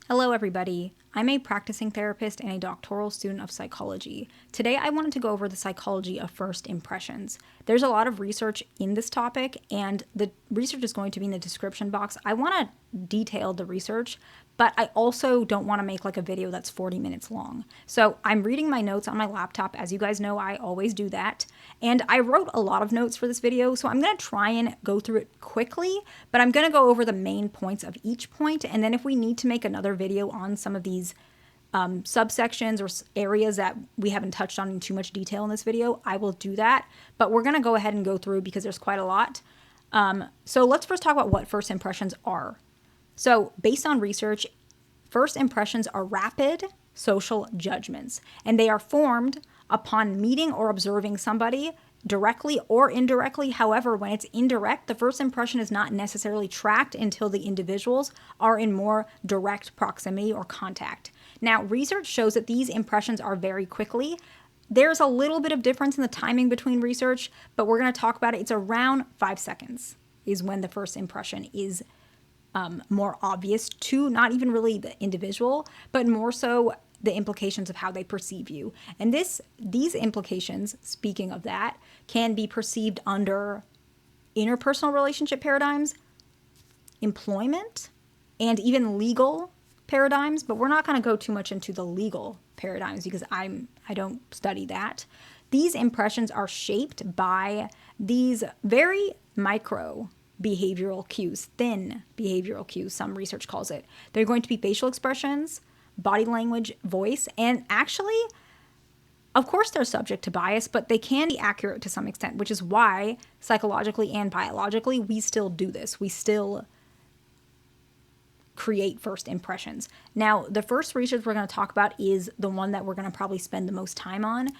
Hello, everybody. I'm a practicing therapist and a doctoral student of psychology. Today, I wanted to go over the psychology of first impressions. There's a lot of research in this topic, and the research is going to be in the description box. I want to detail the research, but I also don't want to make like a video that's 40 minutes long. So I'm reading my notes on my laptop. As you guys know, I always do that. And I wrote a lot of notes for this video, so I'm going to try and go through it quickly, but I'm going to go over the main points of each point, and then if we need to make another video on some of these subsections or areas that we haven't touched on in too much detail in this video, I will do that. But we're going to go ahead and go through because there's quite a lot. So let's first talk about what first impressions are. So based on research, first impressions are rapid social judgments, and they are formed upon meeting or observing somebody directly or indirectly. However, when it's indirect, the first impression is not necessarily tracked until the individuals are in more direct proximity or contact. Now, research shows that these impressions are very quickly. There's a little bit of difference in the timing between research, but we're going to talk about it. It's around 5 seconds is when the first impression is more obvious to not even really the individual, but more so the implications of how they perceive you. And these implications, speaking of that, can be perceived under interpersonal relationship paradigms, employment, and even legal paradigms. But we're not going to go too much into the legal paradigms because I don't study that. These impressions are shaped by these very micro behavioral cues, thin behavioral cues, some research calls it. They're going to be facial expressions, body language, voice, and actually, of course, they're subject to bias, but they can be accurate to some extent, which is why psychologically and biologically, we still do this. We still create first impressions. Now, the first research we're going to talk about is the one that we're going to probably spend the most time on.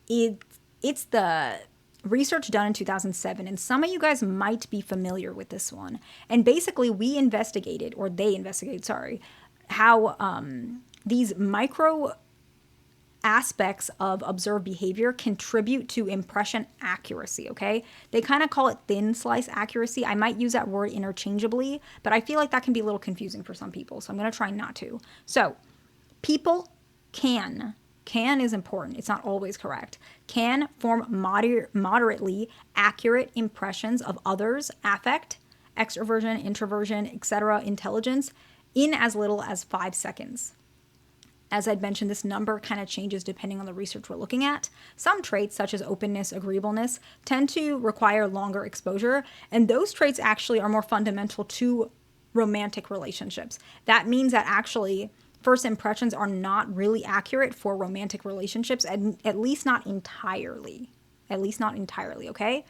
It's the research done in 2007, and some of you guys might be familiar with this one. And basically, they investigated, how these micro aspects of observed behavior contribute to impression accuracy, okay? They kind of call it thin slice accuracy. I might use that word interchangeably, but I feel like that can be a little confusing for some people, so I'm going to try not to. So, people can is important. It's not always correct. Can form moderately accurate impressions of others' affect, extroversion, introversion, etc., intelligence in as little as 5 seconds. As I'd mentioned, this number kind of changes depending on the research we're looking at. Some traits, such as openness, agreeableness, tend to require longer exposure, and those traits actually are more fundamental to romantic relationships. That means that actually first impressions are not really accurate for romantic relationships, and at least not entirely. Okay?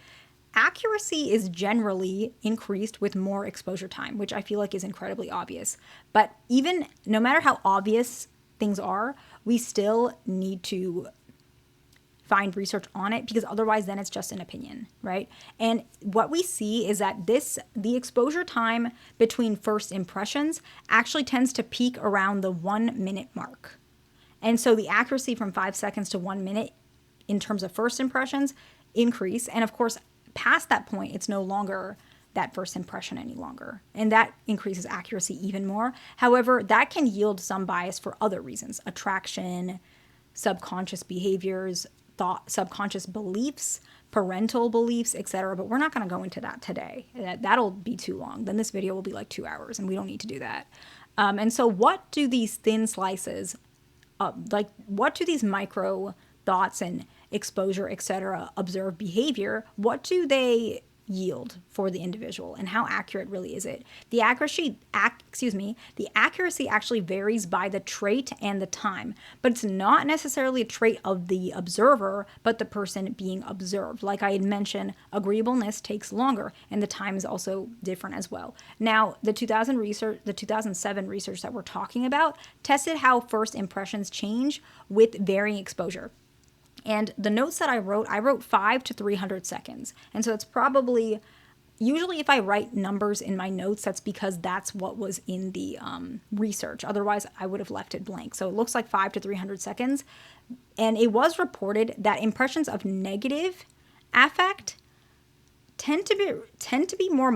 Accuracy is generally increased with more exposure time, which I feel like is incredibly obvious. But even no matter how obvious things are, we still need to find research on it, because otherwise then it's just an opinion, right? And what we see is that the exposure time between first impressions actually tends to peak around the 1 minute mark. And so the accuracy from 5 seconds to 1 minute in terms of first impressions increase. And of course, past that point, it's no longer that first impression any longer. And that increases accuracy even more. However, that can yield some bias for other reasons: attraction, subconscious behaviors, subconscious beliefs, parental beliefs, etc. But we're not going to go into that today. That'll be too long. Then this video will be like 2 hours, and we don't need to do that. And so what do these thin slices, what do these micro thoughts and exposure, etc., observed behavior, what do they yield for the individual, and how accurate really is it? The accuracy actually varies by the trait and the time, but it's not necessarily a trait of the observer, but the person being observed. Like I had mentioned, agreeableness takes longer, and the time is also different as well. Now, the 2007 research that we're talking about tested how first impressions change with varying exposure. And the notes that I wrote 5 to 300 seconds. And so it's probably, usually if I write numbers in my notes, that's because that's what was in the research. Otherwise, I would have left it blank. So it looks like 5 to 300 seconds. And it was reported that impressions of negative affect tend to be more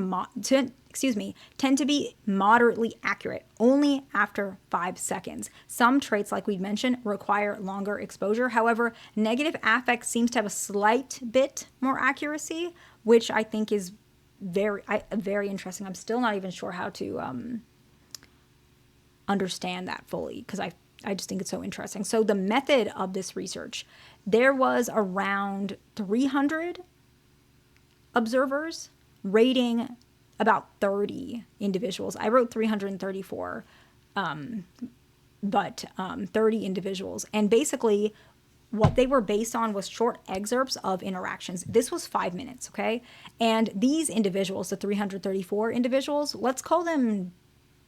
tend to be moderately accurate only after 5 seconds. Some traits, like we mentioned, require longer exposure. However, negative affect seems to have a slight bit more accuracy, which I think is very interesting. I'm still not even sure how to understand that fully, because I just think it's so interesting. So the method of this research, there was around 300 observers rating about 30 individuals. I wrote 334, but 30 individuals. And basically, what they were based on was short excerpts of interactions. This was 5 minutes, okay? And these individuals, the 334 individuals, let's call them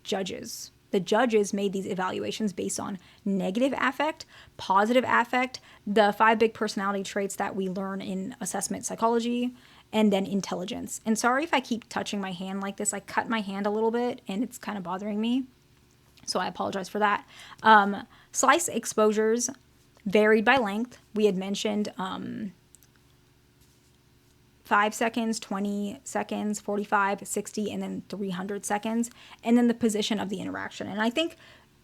judges. The judges made these evaluations based on negative affect, positive affect, the 5 big personality traits that we learn in assessment psychology, and then intelligence. And sorry if I keep touching my hand like this. I cut my hand a little bit and it's kind of bothering me, so I apologize for that. Slice exposures varied by length. We had mentioned 5 seconds, 20 seconds, 45, 60, and then 300 seconds. And then the position of the interaction. And I think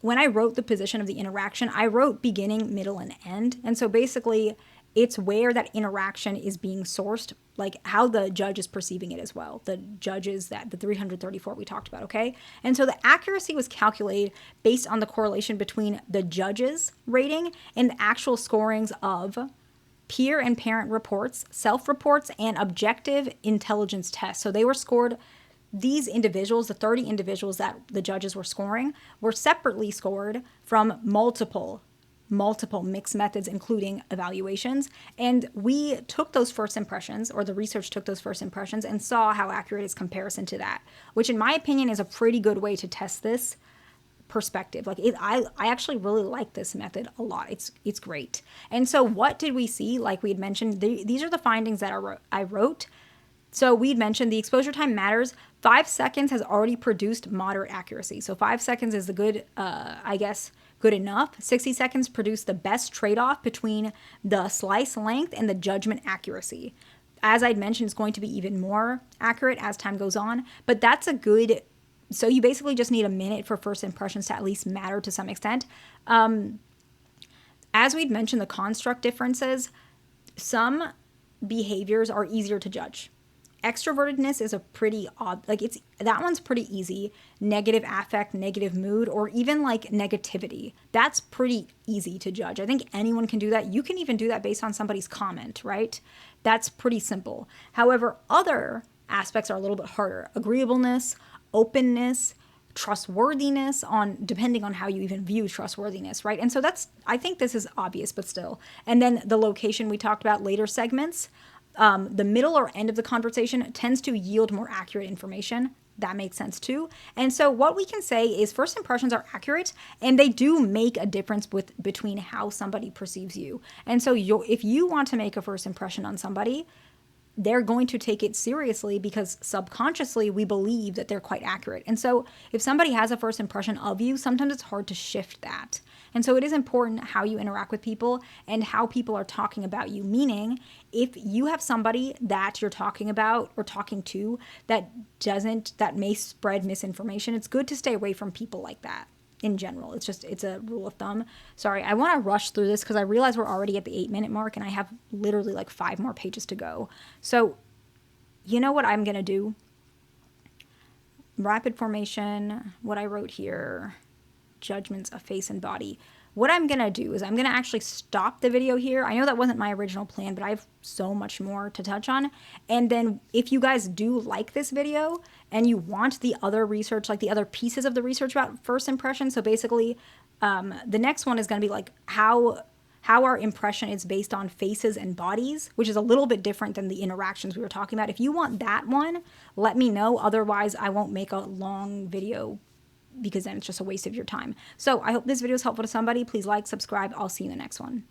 when I wrote the position of the interaction, I wrote beginning, middle, and end. And so basically, it's where that interaction is being sourced, like how the judge is perceiving it as well. The judges, that the 334 we talked about, okay? And so the accuracy was calculated based on the correlation between the judge's rating and the actual scorings of peer and parent reports, self-reports, and objective intelligence tests. So they were scored, these individuals, the 30 individuals that the judges were scoring, were separately scored from multiple mixed methods, including evaluations. And we took those first impressions, or the research took those first impressions, and saw how accurate is comparison to that, which in my opinion is a pretty good way to test this perspective. Like I actually really like this method a lot. It's great. And so what did we see? Like we had mentioned, these are the findings that I wrote. So we'd mentioned the exposure time matters. 5 seconds has already produced moderate accuracy. So 5 seconds is the good, good enough. 60 seconds produced the best trade-off between the slice length and the judgment accuracy. As I'd mentioned, it's going to be even more accurate as time goes on, but that's a good, so you basically just need a minute for first impressions to at least matter to some extent. As we'd mentioned, the construct differences, some behaviors are easier to judge. Extrovertedness is a pretty odd, that one's pretty easy. Negative affect, negative mood, or even like negativity. That's pretty easy to judge. I think anyone can do that. You can even do that based on somebody's comment, right? That's pretty simple. However, other aspects are a little bit harder. Agreeableness, openness, trustworthiness, depending on how you even view trustworthiness, right? And so I think this is obvious, but still. And then the location we talked about later segments. The middle or end of the conversation tends to yield more accurate information. That makes sense too. And so what we can say is first impressions are accurate, and they do make a difference between how somebody perceives you. And so if you want to make a first impression on somebody, they're going to take it seriously because subconsciously we believe that they're quite accurate. And so if somebody has a first impression of you, sometimes it's hard to shift that. And so it is important how you interact with people and how people are talking about you. Meaning, if you have somebody that you're talking about or talking to that may spread misinformation, it's good to stay away from people like that. In general, it's a rule of thumb. Sorry, I want to rush through this because I realize we're already at the 8-minute mark and I have literally like 5 more pages to go. So, you know what I'm going to do? Rapid formation, what I wrote here, judgments of face and body. What I'm going to do is I'm going to actually stop the video here. I know that wasn't my original plan, but I have so much more to touch on. And then if you guys do like this video and you want the other research, like the other pieces of the research about first impression, so basically the next one is going to be like how our impression is based on faces and bodies, which is a little bit different than the interactions we were talking about. If you want that one, let me know. Otherwise, I won't make a long video because then it's just a waste of your time. So I hope this video is helpful to somebody. Please like, subscribe. I'll see you in the next one.